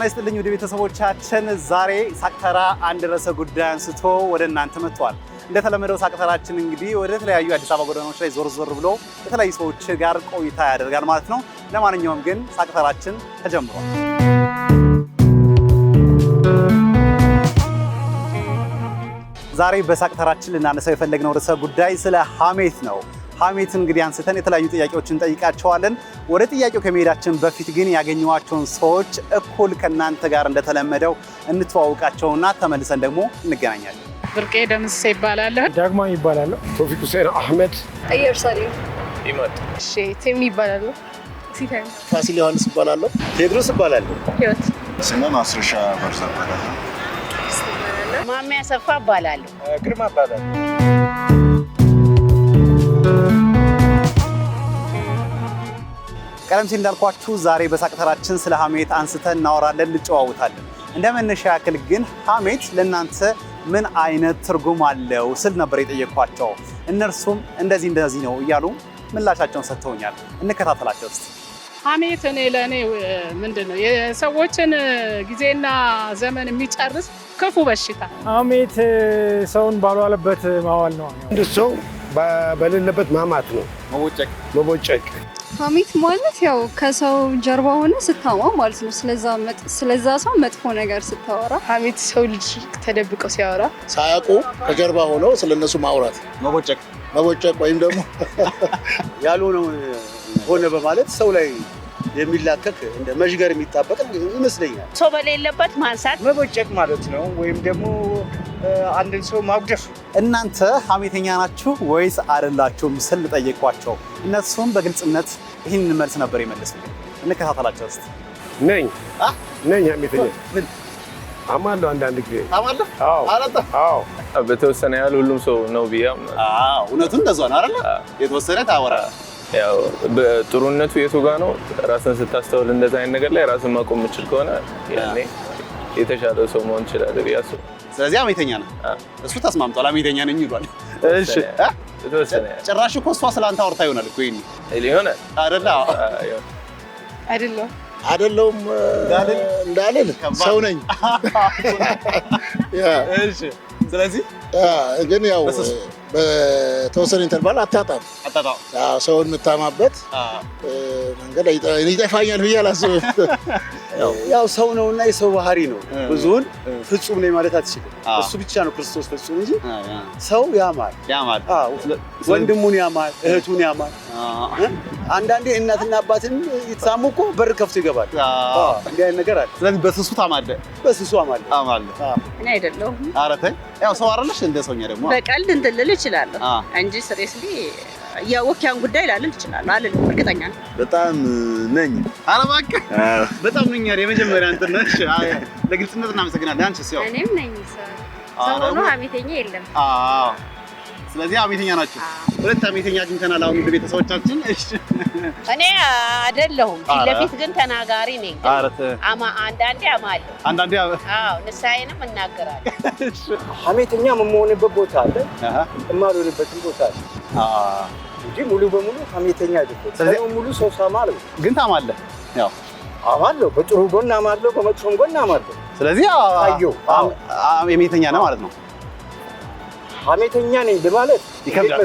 ጤና ይስጥልኝ ወደ ቤተሰቦቻችን ዛሬ ሳቅተራ አንድ ርዕሰ ጉዳይ አንስቶ ወደ እናንተ መጥቷል። እንደተለመደው ሳቅተራችን እንግዲህ ወደ ተለያዩ አዲስ አበባ ጎዳናዎች ላይ ዞር ዞር ብሎ የተለያዩ ሰዎች ጋር ቆይታ ያደርጋል ማለት ነው። ለማንኛውም ግን ሳቅተራችን ተጀምሯል። ዛሬ በሳቅተራችን ልናነሳው የፈለግነው ርዕሰ ጉዳይ ስለ ሐሜት ነው። ሐሜት እንግዲህ አንስተን የተለያዩ ጥያቄዎችን እንጠይቃቸዋለን። ወደ ጥያቄው ከመሄዳችን በፊት ግን ያገኘኋቸውን ሰዎች እኩል ከእናንተ ጋር እንደተለመደው እንተዋውቃቸውና ተመልሰን ደግሞ እንገናኛለን። ብርቄ ደምስ ይባላል። ዳግማ ይባላል። ቶፊቅ ሁሴን አህመድ ኢየሩሳሌም ይመጣ እሺ ቴም ይባላል። ሲታን ፋሲል ዮሐንስ ይባላል። ቴድሮስ ይባላል። ህይወት ስሜ ማስረሻ በርዛ ይባላል። ማሚያ ሰፋ ይባላል። ግርማ ይባላል። ቀደም ሲል እንዳልኳችሁ ዛሬ በሳቅተራችን ስለ ሐሜት አንስተን እናወራለን፣ እንጨዋወታለን። እንደ መነሻ ያክል ግን ሐሜት ለእናንተ ምን አይነት ትርጉም አለው ስል ነበር የጠየኳቸው። እነርሱም እንደዚህ ነው እያሉ ምላሻቸውን ሰጥተውኛል። እንከታተላቸው እስቲ። ሐሜት ለእኔ ምንድን ነው? የሰዎችን ጊዜና ዘመን የሚጨርስ ክፉ በሽታ። ሐሜት ሰውን ባልዋለበት ማዋል ነው። አንድ ሰው በሌለበት ማማት ነው፣ መቦጨቅ። ሐሜት ማለት ያው ከሰው ጀርባ ሆነ ስታማ ማለት ነው። ስለዛ ሰው መጥፎ ነገር ስታወራ። ሐሜት ሰው ልጅ ተደብቀው ሲያወራ ሳያውቁ ከጀርባ ሆነው ስለነሱ ማውራት፣ መቦጨቅ ወይም ደግሞ ያልሆነው ሆነ በማለት ሰው ላይ የሚላከክ እንደ መዥገር የሚጣበቅ ይመስለኛል። ሰው በሌለበት ማንሳት መቦጨቅ ማለት ነው፣ ወይም ደግሞ አንድን ሰው ማጉደፍ። እናንተ ሐሜተኛ ናችሁ ወይስ አይደላችሁም ስል ጠየኳቸው። እነሱም በግልጽነት ይህንን መልስ ነበር የመለሱልኝ። እንከታተላቸው እስቲ። ነኝ ሐሜተኛ። ምን አማለሁ? አንዳንድ ጊዜ አማለሁ። አዎ በተወሰነ ያህል ሁሉም ሰው ነው ብዬ አምናለሁ። እውነቱን እንደዛ ነው አይደል? የተወሰነ ታወራለህ። ያው በጥሩነቱ የቱ ጋር ነው? ራስን ስታስተውል እንደዛ አይነት ነገር ላይ ራስን ማቆም የምችል ከሆነ ያኔ የተሻለ ሰው መሆን ይችላል ብዬ አስባለሁ። ስለዚህ ሐሜተኛ ነው። እሱ ተስማምቷል። ሐሜተኛ ነኝ ይሏል። እሺ የተወሰነ ጭራሽ እኮ እሷ ስለ አንተ አውርታ ይሆናል እኮ ይሄን ይሆናል አይደል? አይደለሁም እንዳልል ሰው ነኝ። እሺ ስለዚህ ግን ያው በተወሰነ ኢንተርቫል አታጣም። ሰውን የምታማበት መንገድ ይጠፋኛል ብዬ አላስብም። ያው ሰው ነውና የሰው ባህሪ ነው። ብዙውን ፍጹም ነኝ ማለት አትችልም። እሱ ብቻ ነው ክርስቶስ ፍጹም እንጂ ሰው ያማል። ወንድሙን ያማል፣ እህቱን ያማል። አንዳንዴ እናትና አባትን ይተሳሙ እኮ በር ከፍቶ ይገባል። እንዲህ አይነት ነገር አለ። ስለዚህ በስሱ ታማለህ። በስሱ አማለህ። እኔ አይደለሁም። ኧረ ተይ፣ ያው ሰው አይደለሽ እንደ ሰውኛ ደግሞ በቀልድ እንትን ልል እችላለሁ እንጂ ሲሪየስሊ የወኪያን ጉዳይ ላልል እችላለሁ አልልም። እርግጠኛ ነኝ። በጣም ነኝ። ኧረ እባክህ በጣም ነኝ። የመጀመሪያ እንትን ነሽ። ለግልጽነት እናመሰግናለን። አንቺስ? ያው እኔም ነኝ። ሰው ሆኖ ሐሜተኛ የለም። ስለዚህ ሐሜተኛ ናችሁ። ሁለት ሐሜተኛ አግኝተናል አሁን ቤተሰቦቻችን። እሺ እኔ አይደለሁም። ፊት ለፊት ግን ተናጋሪ ነኝ። አንዳንዴ አማለሁ። ንስሐዬንም እናገራለሁ። ሐሜተኛ የምሆንበት ቦታ አለ፣ የማልሆንበትም ቦታ አለ እንጂ ሙሉ በሙሉ ሐሜተኛ አይደለም። ስለዚህ ሙሉ ሰው ሳማለሁ ግን ታማለህ። ያው አማለሁ፣ በጥሩ ጎን አማለሁ፣ በመጥፎም ጎን አማለሁ። ስለዚህ ሐሜተኛ ነህ ማለት ነው። ሐሜተኛ ነኝ ለማለት ይከብዳል።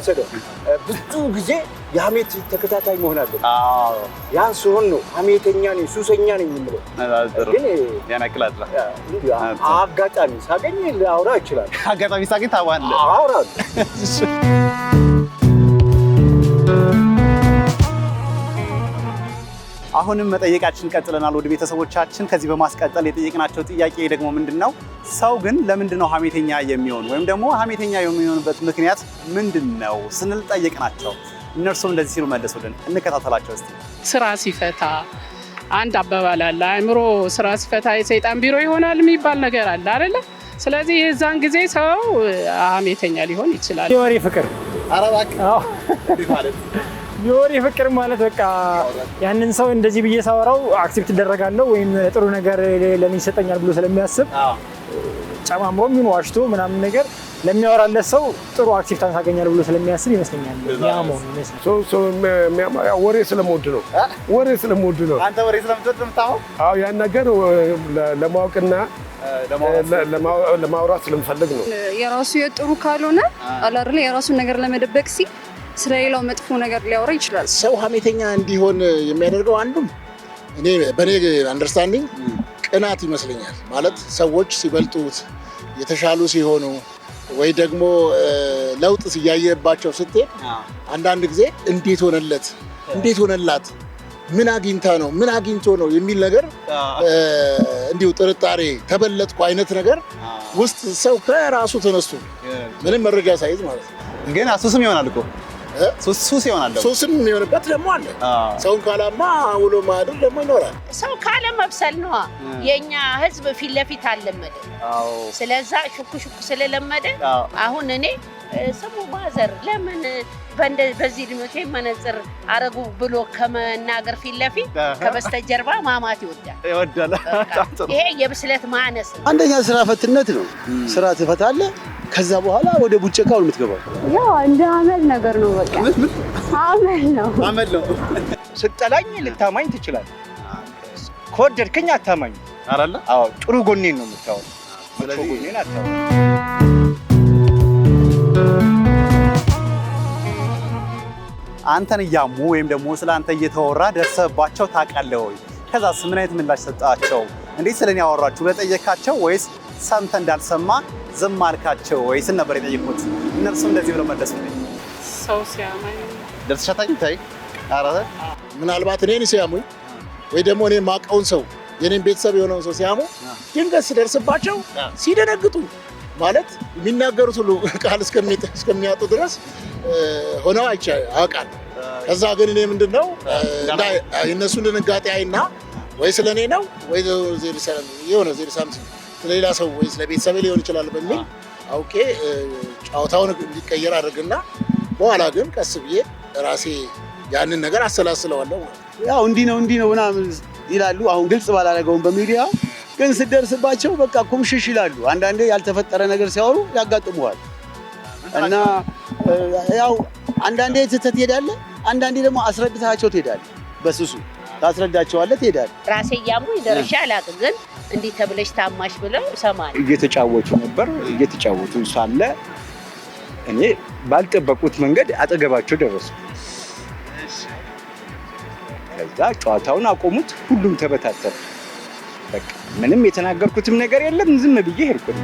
ብዙ ጊዜ የሐሜት ተከታታይ መሆን አለበት። ያን ሲሆን ነው ሐሜተኛ ነኝ፣ ሱሰኛ ነኝ የምለው። ግን ያናክላል። አጋጣሚ ሳገኝ ላውራ ይችላል። አጋጣሚ ሳገኝ ታዋለህ። አውራለሁ። አሁንም መጠየቃችን ቀጥለናል ወደ ቤተሰቦቻችን። ከዚህ በማስቀጠል የጠየቅናቸው ጥያቄ ደግሞ ምንድነው? ሰው ግን ለምንድነው ሐሜተኛ የሚሆን ወይም ደግሞ ሐሜተኛ የሚሆንበት ምክንያት ምንድነው ስንል ጠየቅናቸው። እነርሱም እንደዚህ ሲሉ መለሱልን። እንከታተላቸው እስቲ። ስራ ሲፈታ አንድ አባባል አለ፣ አእምሮ ስራ ሲፈታ የሰይጣን ቢሮ ይሆናል የሚባል ነገር አለ አይደለ? ስለዚህ የዛን ጊዜ ሰው ሐሜተኛ ሊሆን ይችላል። የወሬ ፍቅር። ኧረ እባክህ ማለት የወሬ ፍቅር ማለት በቃ ያንን ሰው እንደዚህ ብዬ ሳወራው አክሴፕት ይደረጋለሁ ወይም ጥሩ ነገር ለኔ ይሰጠኛል ብሎ ስለሚያስብ ጨማምሮ ምን ዋሽቶ ምናምን ነገር ለሚያወራለት ሰው ጥሩ አክሴፕታንስ አገኛለሁ ብሎ ስለሚያስብ ይመስለኛል ያመው ይመስላል። ወሬ ስለምወድ ነው። ወሬ ስለምወድ ነው። አንተ ወሬ ስለምትወድ ነው የምታወራው? አዎ ያን ነገር ለማወቅና ለማውራት ስለምፈልግ ነው። የራሱ የጥሩ ካልሆነ አላርለ የራሱን ነገር ለመደበቅ ሲል ስለሌላው መጥፎ ነገር ሊያወራ ይችላል። ሰው ሀሜተኛ እንዲሆን የሚያደርገው አንዱም እኔ በኔ አንደርስታንዲንግ ቅናት ይመስለኛል። ማለት ሰዎች ሲበልጡት የተሻሉ ሲሆኑ ወይ ደግሞ ለውጥ ሲያየባቸው ስትሄድ አንዳንድ ጊዜ እንዴት ሆነለት እንዴት ሆነላት ምን አግኝታ ነው ምን አግኝቶ ነው የሚል ነገር እንዲሁ ጥርጣሬ ተበለጥኩ አይነት ነገር ውስጥ ሰው ከራሱ ተነስቶ ምንም መረጃ ሳይዝ ማለት ነው። ግን ሱስም ይሆናል እኮ ሱስ ይሆናል። ሱስም የሚሆንበት ደግሞ አለ። ሰውን ካላማ ውሎ ማድር ደግሞ ይኖራል። ሰው ካለ መብሰል ነው። የኛ ህዝብ ፊት ለፊት አልለመደ። ስለዛ ሹክ ስለለመደ አሁን እኔ ስሙ ማዘር ለምን በዚህ ልምቴ መነጽር አረጉ ብሎ ከመናገር ፊት ለፊት ከበስተጀርባ ማማት ይወዳል። ይሄ የብስለት ማነስ ነው። አንደኛ ስራ ፈትነት ነው። ስራ ትፈታለህ፣ ከዛ በኋላ ወደ ቡጨቃው የምትገባው ያው እንደ አመል ነገር ነው። በቃ አመል ነው። ስጠላኝ ልታማኝ ትችላለህ። ከወደድከኝ አታማኝ አይደለ? አዎ ጥሩ ጎኔን ነው የምታወራው። መጥፎ ጎኔን አታወራም። አንተን እያሙ ወይም ደግሞ ስለ አንተ እየተወራ ደርሰባቸው ታውቃለህ ወይ? ከዛስ ምን አይነት ምላሽ ሰጣቸው? እንዴት ስለኔ ያወራችሁ ብለህ ጠየካቸው ወይስ ሰምተህ እንዳልሰማ ዝም አልካቸው ወይስ ነበር የጠየቁት? እነርሱም እንደዚህ ብለው መለሱልኝ። ሰው ሲያማኝ ደርሰሻታኝ ታይ አራተ ምናልባት እኔን ሲያሙኝ ወይ ደግሞ እኔ ማቀውን ሰው የኔን ቤተሰብ የሆነውን ሰው ሲያሙ ድንገት ስደርስባቸው ሲደነግጡ ማለት የሚናገሩት ሁሉ ቃል እስከሚያጡ ድረስ ሆነው አውቃለሁ። ከዛ ግን እኔ ምንድነው የእነሱን ድንጋጤ አይና ወይ ስለኔ ነው ወይ የሆነ ስለሌላ ሰው ወይ ስለቤተሰቤ ሊሆን ይችላል በሚል አውቄ ጫወታውን እንዲቀየር አድርግና በኋላ ግን ቀስ ብዬ ራሴ ያንን ነገር አሰላስለዋለሁ። ያው እንዲህ ነው ምናምን ይላሉ። አሁን ግልጽ ባላደረገውም በሚዲያ ግን ስደርስባቸው በቃ ኩምሽሽ ይላሉ። አንዳንዴ ያልተፈጠረ ነገር ሲያወሩ ያጋጥሙዋል እና ያው አንዳንዴ ትተህ ትሄዳለህ፣ አንዳንዴ ደግሞ አስረድታቸው ትሄዳለህ። በስሱ ታስረዳቸዋለህ፣ ትሄዳለህ። ራሴ እያሙ ይደርሻ አላውቅም፣ ግን እንዲህ ተብለሽ ታማሽ ብለው እሰማለሁ። እየተጫወቱ ነበር። እየተጫወቱ ሳለ እኔ ባልጠበቁት መንገድ አጠገባቸው ደረሱ። ከዛ ጨዋታውን አቆሙት። ሁሉም ተበታተነ። በቃ ምንም የተናገርኩትም ነገር የለም። ዝም ብዬ ሄድኩኝ።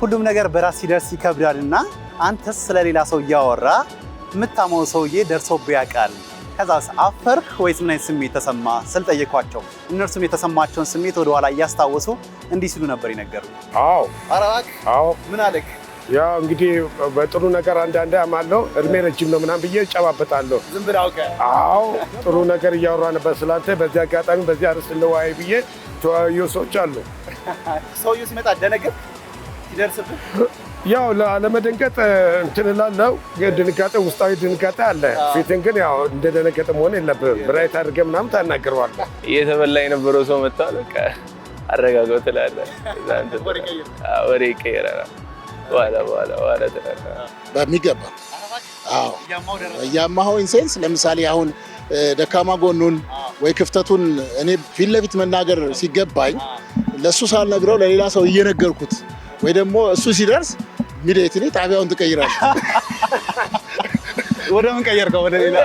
ሁሉም ነገር በራስ ሲደርስ ይከብዳልና አንተስ ስለሌላ ሰው እያወራ የምታመው ሰውዬ ደርሶብህ ያውቃል? ከዛስ አፈርክ ወይስ ምን አይነት ስሜት ተሰማ ስል ጠየኳቸው። እነርሱም የተሰማቸውን ስሜት ወደኋላ እያስታወሱ እንዲህ ሲሉ ነበር ይነገሩኝ። አዎ አራክ አዎ ምን አለክ? ያው እንግዲህ በጥሩ ነገር አንዳንዴ አማለው እድሜ ረጅም ነው ምናምን ብዬ እጨባበጣለሁ። ዝም ብለህ አውቀህ? አዎ ጥሩ ነገር እያወራ ነበር ስላንተ። በዚህ አጋጣሚ በዚህ አርዕስት እንወያይ ብዬ ተወያዩ ሰዎች አሉ። ሰውዬው ሲመጣ ደነገጥ ሲደርስብህ? ያው ለመደንገጥ እንትን እላለሁ፣ ግን ድንጋጤ ውስጣዊ ድንጋጤ አለ። ፊትን ግን ያው እንደደነገጠ መሆን የለብህም። ብራይት አድርገህ ምናምን ታናግረዋለህ። እየተበላ የነበረው ሰው መጣ፣ በቃ አረጋጋው ትላለህ። ወሬ ይቀየራል። በኋላ ትላለህ በሚገባ። አዎ እያማኸው ኢንሴንስ ለምሳሌ አሁን ደካማ ጎኑን ወይ ክፍተቱን እኔ ፊት ለፊት መናገር ሲገባኝ ለእሱ ሳልነግረው ለሌላ ሰው እየነገርኩት ወይ ደግሞ እሱ ሲደርስ ኢሚዲየትሊ ጣቢያውን ትቀይራለህ። ወደ ምን ቀየርከው? ወደ ሌላ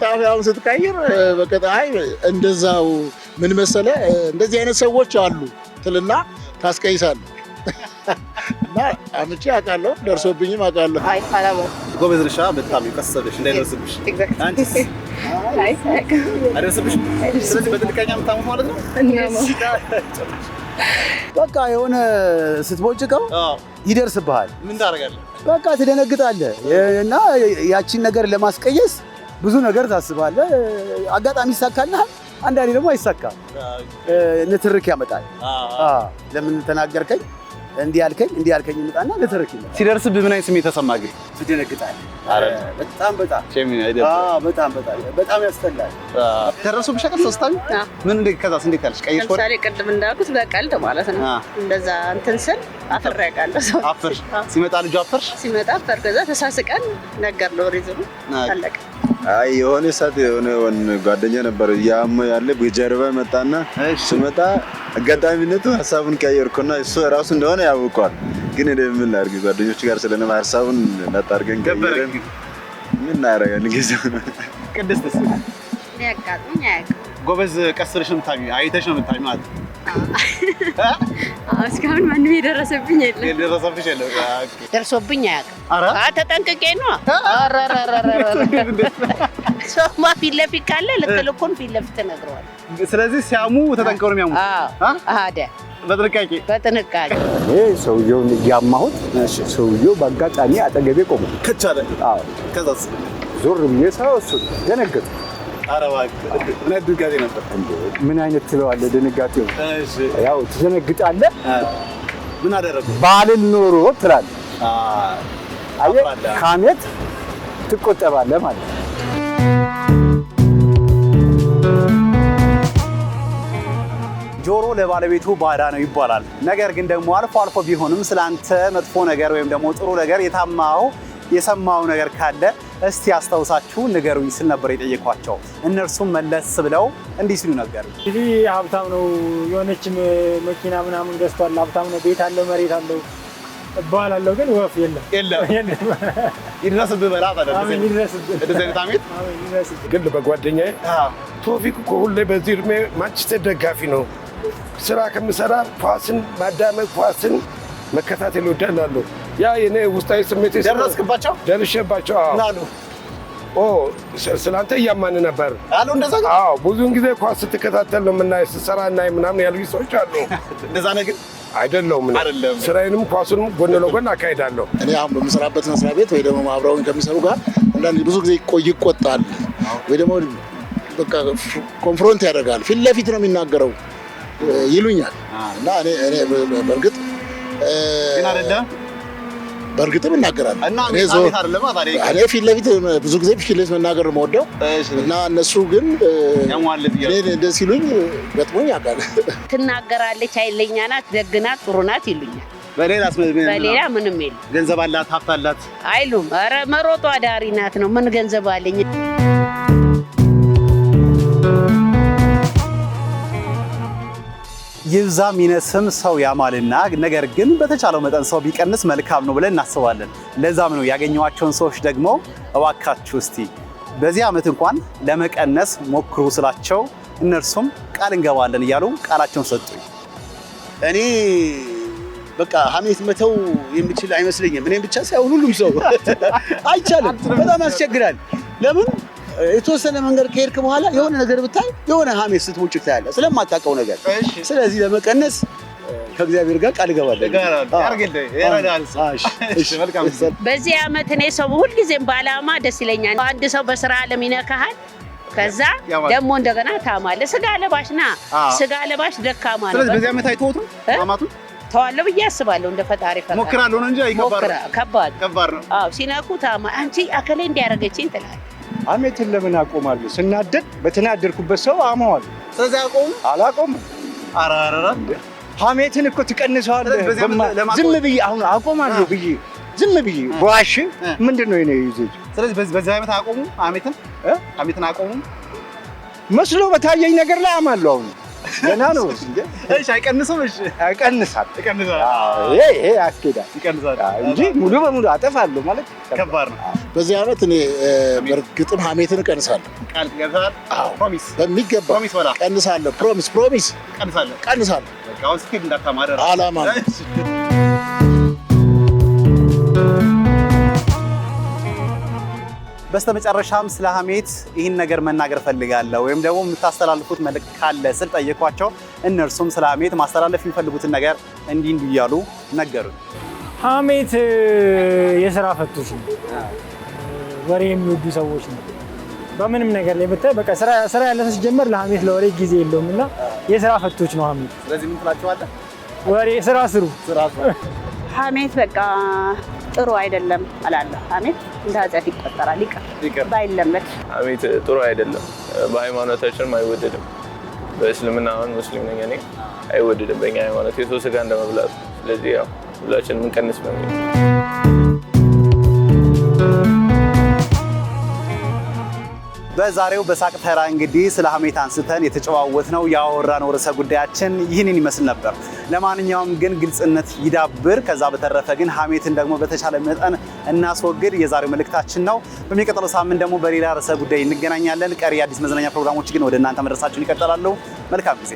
ጣቢያውን ስትቀይር በቃ አይ እንደዛው ምን መሰለህ እንደዚህ አይነት ሰዎች አሉ ትልና ታስቀይሳለህ። እና አምጪ አውቃለሁ፣ ደርሶብኝም አውቃለሁ። አይ አላማው ጎበዝ ነሽ። በጣም ይቀሰብሽ እንዳይደርስብሽ። አንቺስ አይደርስብሽ? ስለዚህ በጥንቃቄ የምታሙት ማለት ነው። በቃ የሆነ ስትቦጭቀው ይደርስብሃል። ምን ታደርጋለህ? በቃ ትደነግጣለህ እና ያቺን ነገር ለማስቀየስ ብዙ ነገር ታስባለህ። አጋጣሚ ይሳካልሃል፣ አንዳንዴ ደግሞ አይሳካም። ንትርክ ያመጣል። ለምን ተናገርከኝ? እንዲህ ያልከኝ ይመጣና ለተረክ ይላል። ሲደርስብህ ምን አይነት ስሜት ተሰማ ግን? ትደነግጣለህ። አረ በጣም በጣም ያስጠላል። ደረሱብሽ አይደል? ሶስታኝ ምን ከዛስ እንዴት ያልሽ? ቀይሽ ወደ ለምሳሌ ቅድም እንዳልኩት በቀልድ ማለት ነው። እንደዛ እንትን ስል አፍሬ ያውቃለሁ። ሰው አፍርሽ ሲመጣ ልጁ አፍርሽ ሲመጣ አፈር ከዛ ተሳስቀን ነገር ነው ሪዝኑ አለቀ። አይ የሆነ ሰዓት የሆነ ጓደኛ ነበር ያለ በጀርባ መጣና ሲመጣ አጋጣሚነቱ ሀሳቡን ቀየርኩና እሱ ራሱ እንደሆነ ያውቀዋል። ግን ምን ላድርግ ጓደኞች ጋር ስለነማ ሀሳቡን ላጣርገን ቀየረን። ምን እናደርጋለን? ጊዜው ቅድስትስ ያጋጥመኝ አያውቅም። ጎበዝ ቀስርሽ ነው የምታሚው? አይተሽ ነው የምታሚው ማለት እስካሁን ማንም የደረሰብኝ የለም። የደረሰብሽ የለም? ደርሶብኝ አያውቅም። ተጠንቅቄ ነው። ሰውማ ፊት ለፊት ካለ ልክልኩን ፊት ለፊት ተነግረዋል። ስለዚህ ሲያሙ ተጠንቀው ነው የሚያሙት። በጥንቃቄ ሰውየውን እያማሁት ሰውየው በአጋጣሚ አጠገቤ ቆመ። ከቻለ ከዛስ ዞር ብዬ ሳየው እሱ ደነገጠ። ኧረ እባክህ ምን አይነት ድንጋጤ ነበር? ምን አይነት ትለዋለህ ድንጋጤው? ያው ትደነግጣለህ። ምን አደረጉ? ባልን ኖሮ ትላለህ። አየህ ካሜት ትቆጠባለህ ማለት ነው። ጆሮ ለባለቤቱ ባዳ ነው ይባላል። ነገር ግን ደግሞ አልፎ አልፎ ቢሆንም ስላንተ መጥፎ ነገር ወይም ደግሞ ጥሩ ነገር የሰማው ነገር ካለ እስቲ አስታውሳችሁ ንገሩኝ ስል ነበር የጠየኳቸው። እነርሱም መለስ ብለው እንዲህ ሲሉ ነገር እንግዲህ ሀብታም ነው፣ የሆነች መኪና ምናምን ገዝቷል፣ ሀብታም ነው፣ ቤት አለው፣ መሬት አለው እባላለሁ። ግን ወፍ የለም። ይድረስብህ በላ ግን በጓደኛዬ ቶፊቅ እኮ ሁሌ በዚህ እድሜ ማንቸስተር ደጋፊ ነው። ስራ ከምሰራ ኳስን ማዳመጥ ኳስን መከታተል እወዳለሁ። ያ የኔ ውስጣዊ ስሜት ደረስክባቸው? ደርሼባቸው ናሉ ስላንተ እያማን ነበር አሉ። እንደዛ ነው። አዎ ብዙውን ጊዜ ኳስ ስትከታተል ነው የምናየው፣ ስትሰራ እናይ ምናምን ያሉኝ ሰዎች አሉ። እንደዛ ነው ግን አይደለሁም። ስራዬንም ኳሱንም ጎን ለጎን አካሄዳለሁ። እኔ አሁን በምሰራበት መስሪያ ቤት ወይ ደግሞ አብረውኝ ከሚሰሩ ጋር አንዳንድ ብዙ ጊዜ ይቆጣል ወይ ደግሞ በቃ ኮንፍሮንት ያደርጋል። ፊት ለፊት ነው የሚናገረው ይሉኛል። እና እኔ በእርግጥ ግን አይደለም በእርግጥም እናገራለሁ። እኔ ፊት ለፊት ብዙ ጊዜ ፊት ለፊት መናገር ነው የምወደው። እና እነሱ ግን እንደዚህ ሲሉኝ ገጥሞኝ ያውቃል። ትናገራለች፣ ኃይለኛ ናት፣ ደግ ናት፣ ጥሩ ናት ይሉኛል። በሌላ ምንም የለም። ገንዘብ አላት፣ ሀብት አላት አይሉም። ኧረ መሮጧ ዳሪ ናት ነው። ምን ገንዘብ አለኝ? ይብዛም ይነስም ሰው ያማልና፣ ነገር ግን በተቻለው መጠን ሰው ቢቀንስ መልካም ነው ብለን እናስባለን። ለዛም ነው ያገኘኋቸውን ሰዎች ደግሞ እባካችሁ እስቲ በዚህ ዓመት እንኳን ለመቀነስ ሞክሩ ስላቸው እነርሱም ቃል እንገባለን እያሉ ቃላቸውን ሰጡኝ። እኔ በቃ ሀሜት መተው የምችል አይመስለኝም። እኔም ብቻ ሳይሆን ሁሉም ሰው አይቻልም። በጣም ያስቸግራል። ለምን የተወሰነ መንገድ ከሄድክ በኋላ የሆነ ነገር ብታይ የሆነ ሀሜት ስትሞጭ ታያለህ ስለማታውቀው ነገር። ስለዚህ ለመቀነስ ከእግዚአብሔር ጋር ቃል እገባለሁ። በዚህ ዓመት እኔ ሰው ሁልጊዜም በዓላማ ደስ ይለኛል። አንድ ሰው በስራ ዓለም ይነካሃል፣ ከዛ ደግሞ እንደገና ታማለህ። ስጋ ለባሽ ና ስጋ ለባሽ ደካማ ነው። ስለዚህ በዚህ ዓመት አይተውትም ማማቱ ተዋለው ብዬ አስባለሁ። እንደ ፈጣሪ ፈቃድ ሞክራለሁ ነው እንጂ ከባድ ነው። አዎ ሲነኩ ታማ አንቺ አከሌ እንዲያረገችኝ ትላለህ። ሀሜትን ለምን አቆማለሁ? ስናደድ በተናደድኩበት ሰው አማዋለሁ። ስለዚህ አላቆምም። አራራራ ሀሜትን እኮ ትቀንሰዋለህ። ዝም ብዬ አሁን አቆማለሁ ብዬ ዝም ብዬ ዋሽ ምንድነው የኔ ይዘት? ስለዚህ በዚህ ዓመት አቆሙ ሀሜትን አቆሙ መስሎ በታየኝ ነገር ላይ አማለሁ። አሁን ገና ነው። እሺ አይቀንስም? እሺ ይቀንሳል። ይሄ ያስኬዳል እንጂ ሙሉ በሙሉ አጠፋለሁ ማለት ከባድ ነው። በዚህ ዓመት እኔ በእርግጥም ሀሜትን እቀንሳለሁ። ቃል ትገባለህ? ፕሮሚስ በሚገባ እቀንሳለሁ። ፕሮሚስ እቀንሳለሁ። በቃ አሁን ስኬት እንዳታማረር ዓላማ ነው። በስተመጨረሻም ስለ ሀሜት ይህን ነገር መናገር ፈልጋለሁ ወይም ደግሞ የምታስተላልፉት መልእክት ካለ ስል ጠየኳቸው። እነርሱም ስለ ሀሜት ማስተላለፍ የሚፈልጉትን ነገር እንዲህ እያሉ ነገሩኝ። ሀሜት የስራ ፈቶች ነው፣ ወሬ የሚወዱ ሰዎች ነው። በምንም ነገር ላይ ብታይ በቃ ስራ ያለ ሰው ሲጀመር ለሀሜት ለወሬ ጊዜ የለውም እና የስራ ፈቶች ነው ሀሜት። ስለዚህ ምን ትላቸዋለህ? ወሬ ስራ ስሩ። ሀሜት በቃ ጥሩ አይደለም አላለሁ። ሀሜት እንደ ኃጢአት ይቆጠራል። ይቅር ባይለመድ። ሀሜት ጥሩ አይደለም፣ በሃይማኖታችንም አይወደድም። በእስልምና አሁን ሙስሊም ነኝ እኔ፣ አይወደድም በእኛ ሃይማኖት የሰው ስጋ እንደመብላት። ስለዚህ ያው ሁላችንም እንቀንስ ነው። በዛሬው በሳቅ ተራ እንግዲህ ስለ ሀሜት አንስተን የተጨዋወትነው ያወራነው ርዕሰ ጉዳያችን ይህንን ይመስል ነበር። ለማንኛውም ግን ግልጽነት ይዳብር። ከዛ በተረፈ ግን ሀሜትን ደግሞ በተቻለ መጠን እናስወግድ የዛሬው መልእክታችን ነው። በሚቀጥለው ሳምንት ደግሞ በሌላ ርዕሰ ጉዳይ እንገናኛለን። ቀሪ የአዲስ መዝናኛ ፕሮግራሞች ግን ወደ እናንተ መድረሳቸውን ይቀጥላሉ። መልካም ጊዜ።